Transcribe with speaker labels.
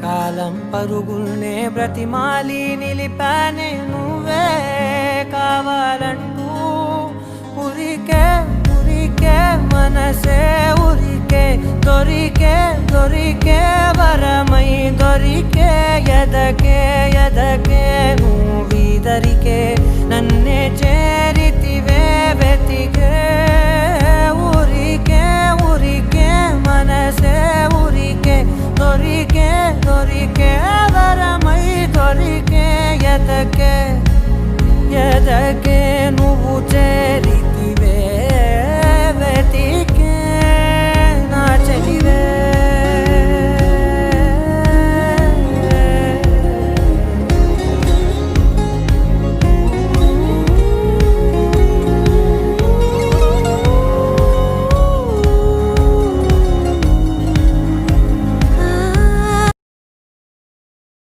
Speaker 1: కాలం పరుగుల్నే బ్రతిమాలి నిలిపానే నువ్వే కావాలంటూ ఉరికే ఉరికే మనసే ఉరికే దొరికే దొరికే వరమై దొరికే ఎదకే ఎదకే నువ్వీదరికే నన్నే చేరితివే వెతికే ఊరికే ఊరికే మనసే ఊరికే దొరికే దొరికే వరమై దొరికే ఎదకే ఎదకే నువ్వు చేరి